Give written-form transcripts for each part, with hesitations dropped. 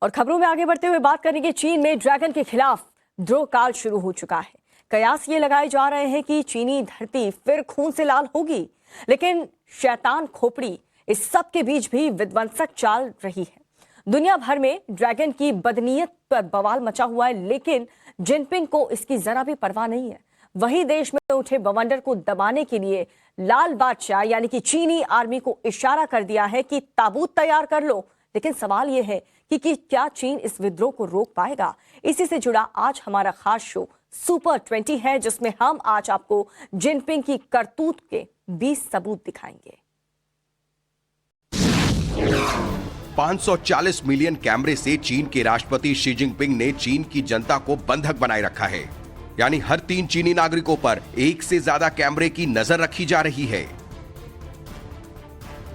और खबरों में आगे बढ़ते हुए बात करेंगे, चीन में ड्रैगन के खिलाफ द्रोह काल शुरू हो चुका है। कयास ये लगाए जा रहे हैं कि चीनी धरती फिर खून से लाल होगी, लेकिन शैतान खोपड़ी इस सब के बीच भी विध्वंसक चाल रही है। दुनिया भर में ड्रैगन की बदनीयत पर बवाल मचा हुआ है, लेकिन जिनपिंग को इसकी जरा भी परवाह नहीं है। वहीं देश में उठे बवंडर को दबाने के लिए लाल बादशाह यानी कि चीनी आर्मी को इशारा कर दिया है कि ताबूत तैयार कर लो। लेकिन सवाल यह है कि क्या चीन इस विद्रोह को रोक पाएगा? इसी से जुड़ा आज हमारा खास शो सुपर 20 है, जिसमें हम आज आपको जिनपिंग की करतूत के 20 सबूत दिखाएंगे। 540 मिलियन कैमरे से चीन के राष्ट्रपति शी जिनपिंग ने चीन की जनता को बंधक बनाए रखा है। यानी हर 3 चीनी नागरिकों पर एक से ज्यादा कैमरे की नजर रखी जा रही है।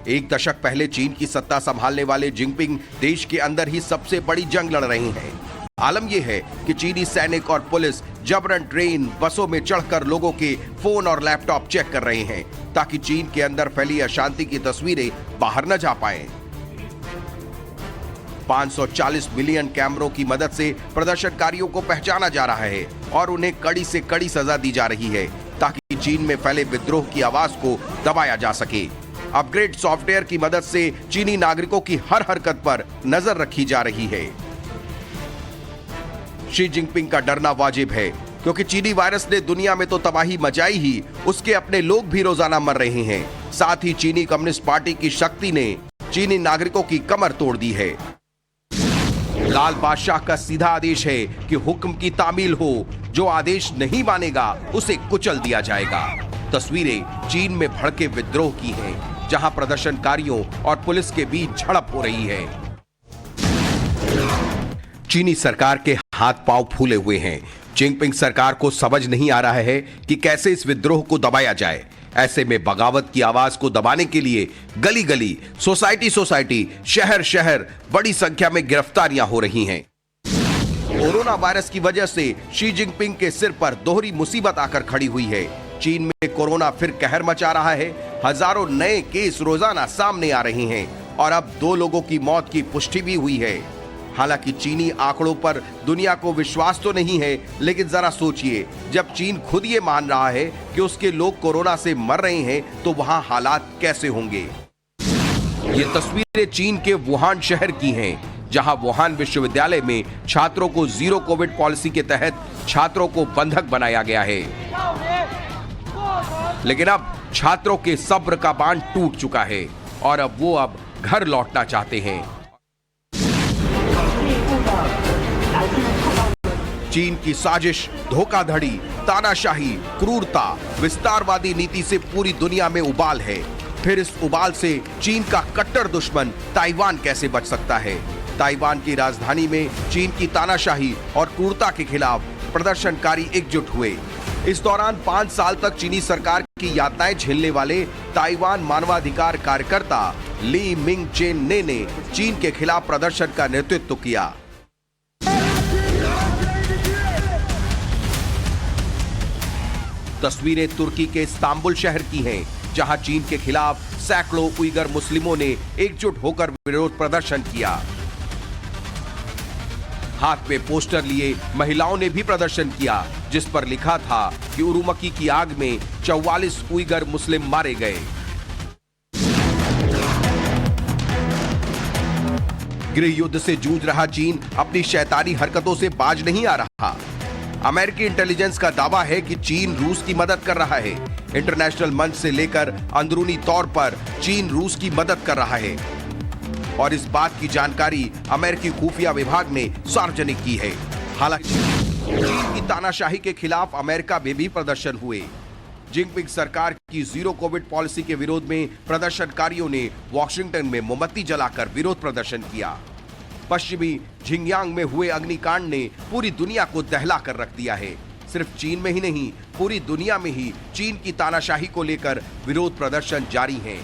एक दशक पहले चीन की सत्ता संभालने वाले जिनपिंग देश के अंदर ही सबसे बड़ी जंग लड़ रहे हैं। आलम यह है कि चीनी सैनिक और पुलिस जबरन ट्रेन, बसों में चढ़कर लोगों के फोन और लैपटॉप चेक कर रहे हैं, ताकि चीन के अंदर फैली अशांति की तस्वीरें बाहर न जा पाएं। 540 मिलियन कैमरों की मदद से प्रदर्शनकारियों को पहचाना जा रहा है और उन्हें कड़ी से कड़ी सजा दी जा रही है, ताकि चीन में फैले विद्रोह की आवाज को दबाया जा सके। अपग्रेड सॉफ्टवेयर की मदद से चीनी नागरिकों की हर हरकत पर नजर रखी जा रही है। शी जिनपिंग का डरना वाजिब है, क्योंकि चीनी वायरस ने दुनिया में तो तबाही मचाई ही, उसके अपने लोग भी रोजाना मर रहे हैं। साथ ही चीनी कम्युनिस्ट पार्टी की शक्ति ने चीनी नागरिकों की कमर तोड़ दी है। लाल बादशाह का सीधा आदेश है कि हुक्म की तामील हो, जो आदेश नहीं मानेगा उसे कुचल दिया जाएगा। तस्वीरें चीन में भड़के विद्रोह की हैं, जहां प्रदर्शनकारियों और पुलिस के बीच झड़प हो रही है। चीनी सरकार के हाथ पांव फूले हुए हैं। जिनपिंग सरकार को समझ नहीं आ रहा है कि कैसे इस विद्रोह को दबाया जाए। ऐसे में बगावत की आवाज को दबाने के लिए गली गली, सोसाइटी सोसाइटी, शहर शहर बड़ी संख्या में गिरफ्तारियां हो रही हैं। कोरोना वायरस की वजह से शी जिनपिंग के सिर पर दोहरी मुसीबत आकर खड़ी हुई है। चीन में कोरोना फिर कहर मचा रहा है। हजारों नए केस रोजाना सामने आ रहे हैं और अब 2 लोगों की मौत की पुष्टि भी हुई है। हालांकि चीनी आंकड़ों पर दुनिया को विश्वास तो नहीं है, लेकिन जरा सोचिए, जब चीन खुद ये मान रहा है कि उसके लोग कोरोना से मर रहे हैं, तो वहां हालात कैसे होंगे। ये तस्वीरें चीन के वुहान शहर की हैं, जहां वुहान विश्वविद्यालय में छात्रों को जीरो कोविड पॉलिसी के तहत छात्रों को बंधक बनाया गया है। लेकिन अब छात्रों के सब्र का बांध टूट चुका है और अब वो घर लौटना चाहते हैं। चीन की साजिश, धोखाधड़ी, तानाशाही, क्रूरता, विस्तारवादी नीति से पूरी दुनिया में उबाल है। फिर इस उबाल से चीन का कट्टर दुश्मन ताइवान कैसे बच सकता है? ताइवान की राजधानी में चीन की तानाशाही और क्रूरता के खिलाफ प्रदर्शनकारी एकजुट हुए। इस दौरान 5 साल तक चीनी सरकार की यातनाएं झेलने वाले ताइवान मानवाधिकार कार्यकर्ता ली मिंग चेन ने चीन के खिलाफ प्रदर्शन का नेतृत्व किया। तस्वीरें तुर्की के इस्तांबुल शहर की हैं, जहां चीन के खिलाफ सैकड़ों उइगर मुस्लिमों ने एकजुट होकर विरोध प्रदर्शन किया। हाथ में पोस्टर लिए महिलाओं ने भी प्रदर्शन किया, जिस पर लिखा था कि उरुमकी की आग में 44 उइगर मुस्लिम मारे गए। गृह युद्ध से जूझ रहा चीन अपनी शैतानी हरकतों से बाज नहीं आ रहा। अमेरिकी इंटेलिजेंस का दावा है कि चीन रूस की मदद कर रहा है। इंटरनेशनल मंच से लेकर अंदरूनी तौर पर चीन रूस की मदद कर रहा है, और इस बात की जानकारी अमेरिकी खुफिया विभाग ने सार्वजनिक की है। हालांकि चीन की तानाशाही के खिलाफ अमेरिका में भी प्रदर्शन हुए। जिनपिंग सरकार की जीरो कोविड पॉलिसी के विरोध में प्रदर्शनकारियों ने वॉशिंगटन में मोमबत्ती जलाकर विरोध प्रदर्शन किया। पश्चिमी झिंगयांग में हुए अग्निकांड ने पूरी दुनिया को दहला कर रख दिया है। सिर्फ चीन में ही नहीं, पूरी दुनिया में ही चीन की तानाशाही को लेकर विरोध प्रदर्शन जारी हैं।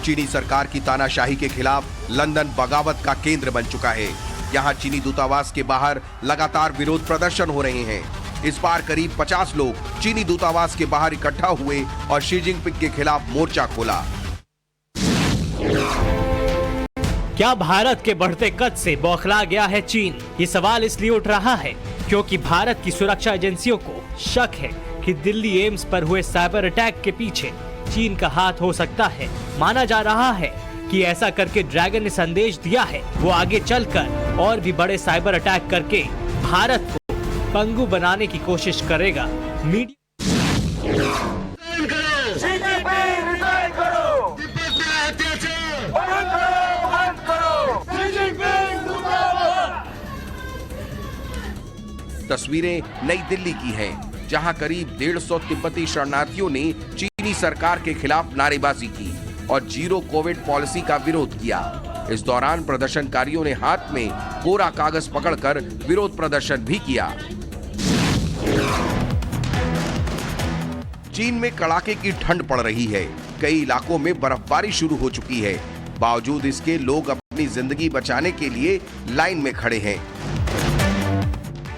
चीनी सरकार की तानाशाही के खिलाफ लंदन बगावत का केंद्र बन चुका है। यहां चीनी दूतावास के बाहर लगातार विरोध प्रदर्शन हो रहे हैं। इस बार करीब 50 लोग चीनी दूतावास के बाहर इकट्ठा हुए और शी जिनपिंग के खिलाफ मोर्चा खोला। क्या भारत के बढ़ते कद से बौखला गया है चीन? ये सवाल इसलिए उठ रहा है क्योंकि भारत की सुरक्षा एजेंसियों को शक है कि दिल्ली एम्स पर हुए साइबर अटैक के पीछे चीन का हाथ हो सकता है। माना जा रहा है कि ऐसा करके ड्रैगन ने संदेश दिया है वो आगे चलकर और भी बड़े साइबर अटैक करके भारत को पंगु बनाने की कोशिश करेगा। तस्वीरें नई दिल्ली की हैं, जहां करीब 150 तिब्बती शरणार्थियों ने चीनी सरकार के खिलाफ नारेबाजी की और जीरो कोविड पॉलिसी का विरोध किया। इस दौरान प्रदर्शनकारियों ने हाथ में कोरा कागज पकड़कर विरोध प्रदर्शन भी किया। चीन में कड़ाके की ठंड पड़ रही है। कई इलाकों में बर्फबारी शुरू हो चुकी है। बावजूद इसके लोग अपनी जिंदगी बचाने के लिए लाइन में खड़े हैं,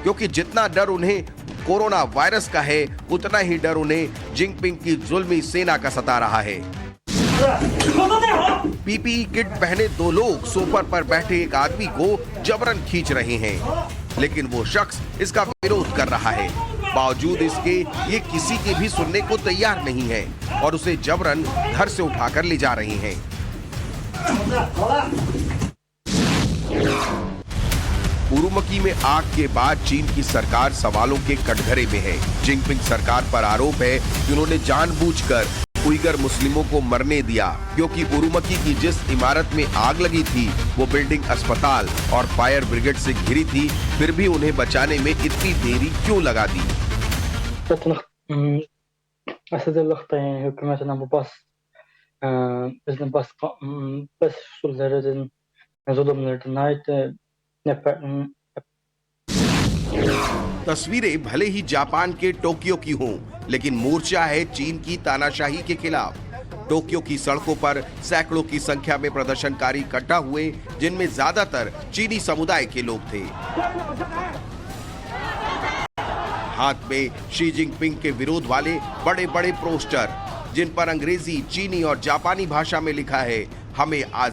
क्योंकि जितना डर उन्हें कोरोना वायरस का है उतना ही डर उन्हें जिनपिंग की जुल्मी सेना का सता रहा है। पीपीई किट पहने 2 लोग सोफा पर बैठे एक आदमी को जबरन खींच रहे हैं, लेकिन वो शख्स इसका विरोध कर रहा है। बावजूद इसके ये किसी के भी सुनने को तैयार नहीं है और उसे जबरन घर से उठाकर ले जा रहे हैं। उरुमकी में आग के बाद चीन की सरकार सवालों के कटघरे में है। जिनपिंग सरकार पर आरोप है कि उन्होंने जानबूझकर उइगर मुस्लिमों को मरने दिया, क्योंकि उरुमकी की जिस इमारत में आग लगी थी वो बिल्डिंग अस्पताल और फायर ब्रिगेड से घिरी थी, फिर भी उन्हें बचाने में इतनी देरी क्यों लगा दी? तस्वीरें भले ही जापान के टोक्यो की हों, लेकिन मोर्चा है चीन की तानाशाही के खिलाफ। टोक्यो की सड़कों पर सैकड़ों की संख्या में प्रदर्शनकारी इकट्ठा हुए, जिनमें ज्यादातर चीनी समुदाय के लोग थे। हाथ में शी जिनपिंग के विरोध वाले बड़े बड़े पोस्टर, जिन पर अंग्रेजी, चीनी और जापानी भाषा में लिखा है, हमें आज